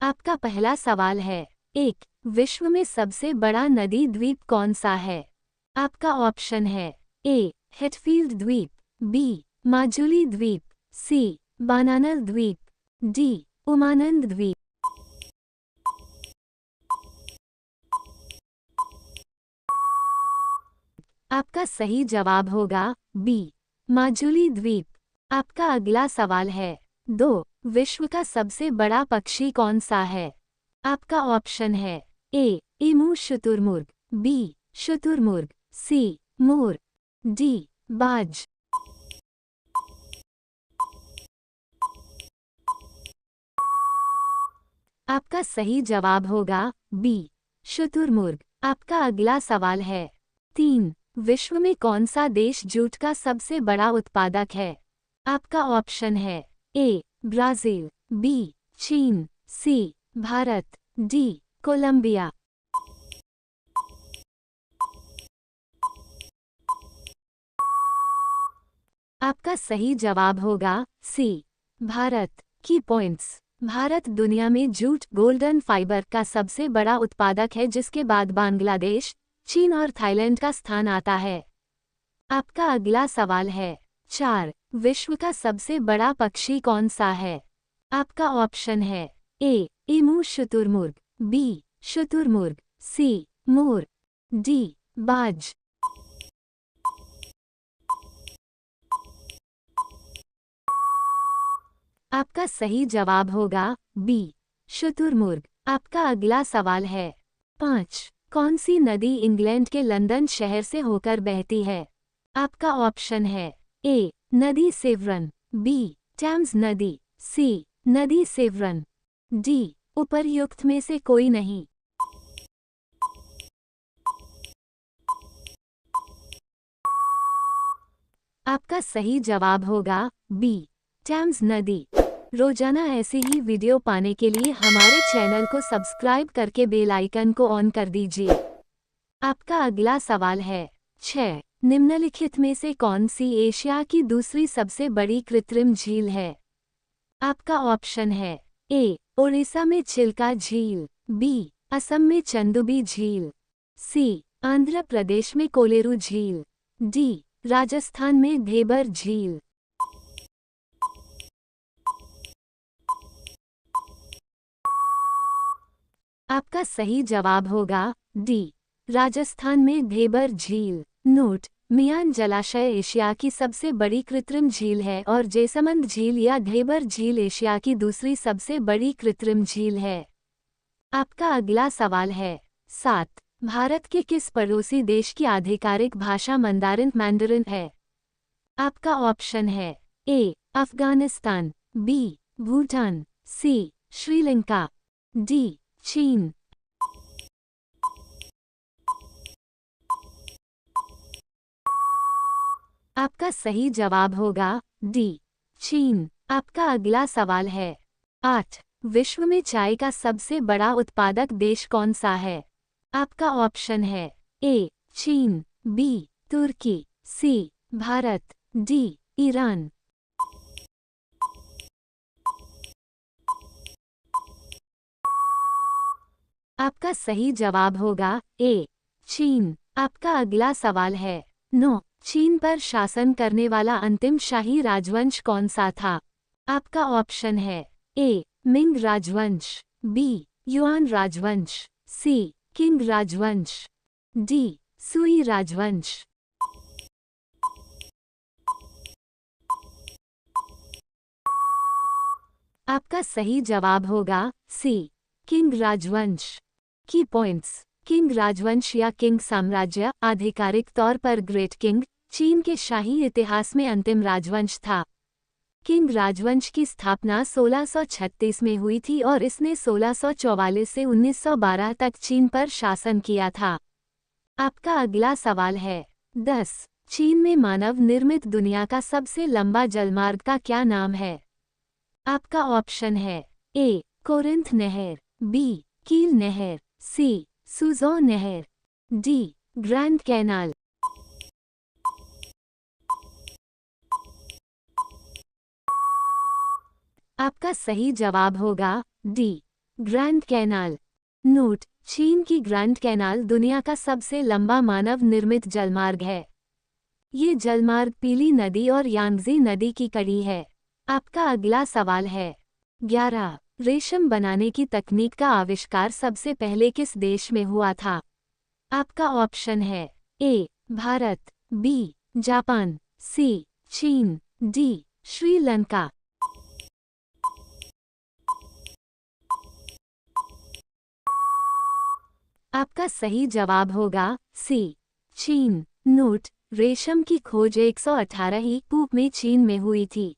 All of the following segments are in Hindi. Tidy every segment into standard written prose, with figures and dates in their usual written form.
आपका पहला सवाल है। 1. विश्व में सबसे बड़ा नदी द्वीप कौन सा है? आपका ऑप्शन है ए. हेटफील्ड द्वीप, बी. माजुली द्वीप, सी. बानानल द्वीप, डी. उमानंद द्वीप। आपका सही जवाब होगा बी. माजुली द्वीप। आपका अगला सवाल है। 2. विश्व का सबसे बड़ा पक्षी कौन सा है? आपका ऑप्शन है ए. ईमू शुतुरमुर्ग, बी. शुतुरमुर्ग, सी. मोर, डी. बाज। आपका सही जवाब होगा बी. शुतुरमुर्ग। आपका अगला सवाल है। 3. विश्व में कौन सा देश जूट का सबसे बड़ा उत्पादक है? आपका ऑप्शन है ए. Brazil, B. चीन, सी. भारत, डी. कोलंबिया। आपका सही जवाब होगा सी. भारत। की पॉइंट्स। भारत दुनिया में जूट गोल्डन फाइबर का सबसे बड़ा उत्पादक है, जिसके बाद बांग्लादेश, चीन और थाईलैंड का स्थान आता है। आपका अगला सवाल है। 4. विश्व का सबसे बड़ा पक्षी कौन सा है? आपका ऑप्शन है ए. ईमू शुतुरमुर्ग, बी. शुतुरमुर्ग, सी. मोर, डी. बाज। आपका सही जवाब होगा बी. शुतुरमुर्ग। आपका अगला सवाल है। 5. कौन सी नदी इंग्लैंड के लंदन शहर से होकर बहती है? आपका ऑप्शन है ए. नदी सेवरन, बी. टेम्स नदी, सी. नदी सेवरन, डी. उपर्युक्त में से कोई नहीं। आपका सही जवाब होगा बी. टेम्स नदी। रोजाना ऐसी ही वीडियो पाने के लिए हमारे चैनल को सब्सक्राइब करके बेल आइकन को ऑन कर दीजिए। आपका अगला सवाल है। 6. निम्नलिखित में से कौन सी एशिया की दूसरी सबसे बड़ी कृत्रिम झील है? आपका ऑप्शन है ए. ओडिशा में चिल्का झील, बी. असम में चंदुबी झील, सी. आंध्र प्रदेश में कोलेरू झील, डी. राजस्थान में भेबर झील। आपका सही जवाब होगा डी. राजस्थान में भेबर झील। नोट: मियान जलाशय एशिया की सबसे बड़ी कृत्रिम झील है और जेसमंद झील या भेबर झील एशिया की दूसरी सबसे बड़ी कृत्रिम झील है। आपका अगला सवाल है। 7. भारत के किस पड़ोसी देश की आधिकारिक भाषा मैंडरिन है? आपका ऑप्शन है ए. अफगानिस्तान, बी. भूटान, सी. श्रीलंका, डी. चीन। आपका सही जवाब होगा डी. चीन। आपका अगला सवाल है। 8. विश्व में चाय का सबसे बड़ा उत्पादक देश कौन सा है? आपका ऑप्शन है ए. चीन, बी. तुर्की, सी. भारत, डी. ईरान। आपका सही जवाब होगा ए. चीन। आपका अगला सवाल है। 9. चीन पर शासन करने वाला अंतिम शाही राजवंश कौन सा था? आपका ऑप्शन है ए. मिंग राजवंश, बी. युआन राजवंश, सी. किंग राजवंश, डी. सुई राजवंश। आपका सही जवाब होगा सी. किंग राजवंश। की पॉइंट्स। किंग राजवंश या किंग साम्राज्य आधिकारिक तौर पर ग्रेट किंग, चीन के शाही इतिहास में अंतिम राजवंश था। किंग राजवंश की स्थापना 1636 में हुई थी और इसने 1644 से 1912 तक चीन पर शासन किया था। आपका अगला सवाल है। 10. चीन में मानव निर्मित दुनिया का सबसे लंबा जलमार्ग का क्या नाम है? आपका ऑप्शन है ए. कोरिंथ नहर, बी. कील नहर, सी. सुजो नहर, डी. Grand canal. आपका सही जवाब होगा डी. Grand canal. नोट: चीन की ग्रैंड कैनाल दुनिया का सबसे लंबा मानव निर्मित जलमार्ग है। ये जलमार्ग पीली नदी और यांगजी नदी की कड़ी है। आपका अगला सवाल है 11। रेशम बनाने की तकनीक का आविष्कार सबसे पहले किस देश में हुआ था? आपका ऑप्शन है ए. भारत, बी. जापान, सी. चीन, डी. श्रीलंका। आपका सही जवाब होगा सी. चीन। नोट: रेशम की खोज 118 पूर्व में चीन में हुई थी।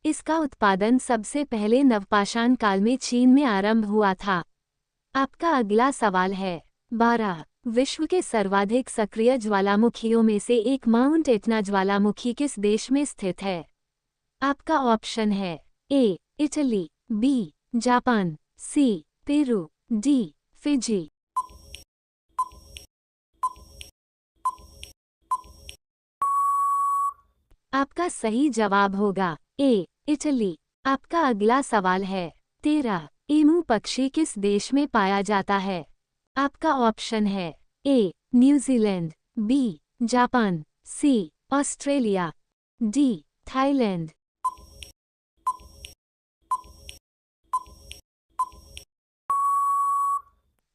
इसका उत्पादन सबसे पहले नवपाषाण काल में चीन में आरंभ हुआ था। आपका अगला सवाल है 12। विश्व के सर्वाधिक सक्रिय ज्वालामुखियों में से एक माउंट एटना ज्वालामुखी किस देश में स्थित है? आपका ऑप्शन है A. Italy, B. Japan, C. Peru, D. Fiji. आपका सही जवाब होगा ए. इटली। आपका अगला सवाल है 13। एमू पक्षी किस देश में पाया जाता है? आपका ऑप्शन है A. New Zealand, B. Japan, C. Australia, D. Thailand.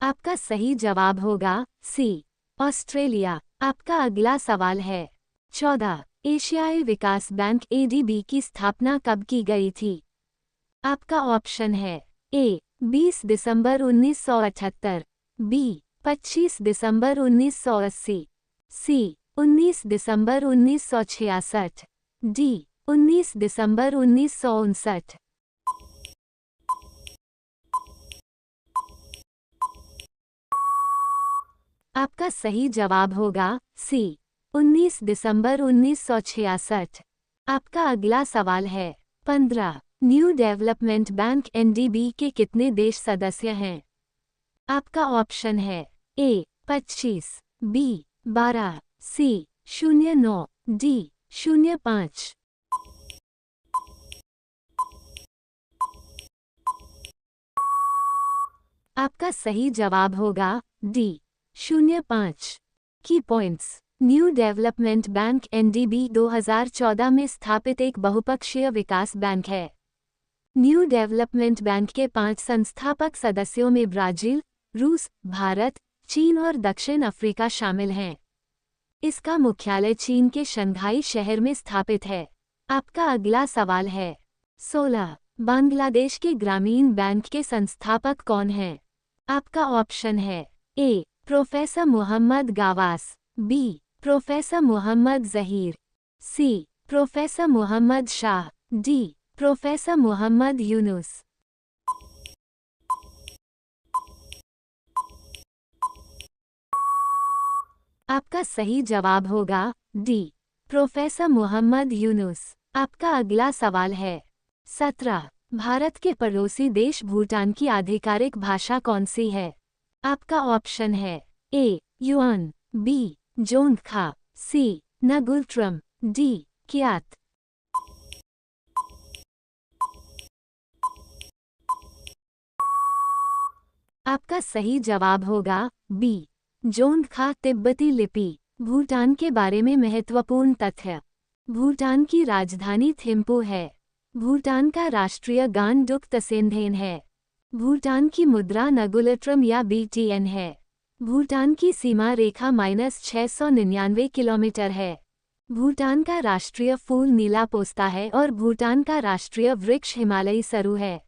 आपका सही जवाब होगा सी. ऑस्ट्रेलिया। आपका अगला सवाल है 14। एशियाई विकास बैंक एडीबी की स्थापना कब की गई थी? आपका ऑप्शन है ए. 20 दिसंबर 1978, बी. 25 दिसंबर 1980, सी. 19 दिसंबर 1966, डी. 19 दिसंबर 1959। आपका सही जवाब होगा सी. 19 दिसंबर 1966। आपका अगला सवाल है 15। न्यू डेवलपमेंट बैंक एनडीबी के कितने देश सदस्य हैं? आपका ऑप्शन है ए. 25, बी. 12, सी. 09, डी. 05। आपका सही जवाब होगा डी. 05। की points: new development bank NDB 2014 में स्थापित एक बहुपक्षीय विकास बैंक है। न्यू डेवलपमेंट बैंक के 5 संस्थापक सदस्यों में ब्राजील, रूस, भारत, चीन और दक्षिण अफ्रीका शामिल हैं। इसका मुख्यालय चीन के शंघाई शहर में स्थापित है। आपका अगला सवाल है 16। बांग्लादेश के ग्रामीण बैंक के संस्थापक कौन हैं? आपका ऑप्शन है A. Professor Mohammad Gawas, B. Professor Mohammad Zahir, C. Professor Mohammad Shah, D. Professor Mohammad Yunus. आपका सही जवाब होगा डी. प्रोफेसर मोहम्मद यूनुस। आपका अगला सवाल है 17। भारत के पड़ोसी देश भूटान की आधिकारिक भाषा कौन सी है? आपका ऑप्शन है A. Yuan, B. Dzongkha, C. Ngultrum, D. Kyat. आपका सही जवाब होगा बी. जोंगखा तिब्बती लिपि। भूटान के बारे में महत्वपूर्ण तथ्य: भूटान की राजधानी थिम्पू है। भूटान का राष्ट्रीय गान डुक तसेंधेन है। भूटान की मुद्रा नगुलट्रम या बीटीएन है। भूटान की सीमा रेखा -699 किलोमीटर है। भूटान का राष्ट्रीय फूल नीला पोस्ता है और भूटान का राष्ट्रीय वृक्ष हिमालयी सरू है।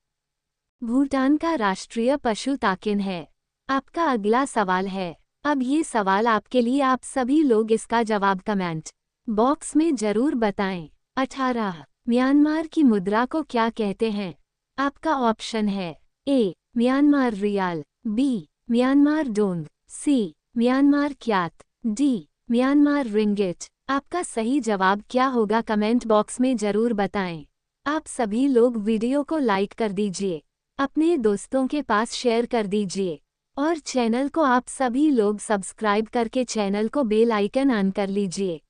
भूटान का राष्ट्रीय पशु ताकिन है। आपका अगला सवाल है, अब ये सवाल आपके लिए, आप सभी लोग इसका जवाब कमेंट बॉक्स में जरूर बताएं। 18। म्यांमार की मुद्रा को क्या कहते हैं? आपका ऑप्शन है A. Myanmar rial, B. Myanmar dong, C. Myanmar kyat, D. Myanmar ringgit. आपका सही जवाब क्या होगा कमेंट बॉक्स में जरूर बताएं। आप सभी लोग वीडियो को लाइक कर दीजिए, अपने दोस्तों के पास शेयर कर दीजिए और चैनल को आप सभी लोग सब्सक्राइब करके चैनल को बेल आइकन ऑन कर लीजिए।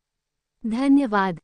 धन्यवाद।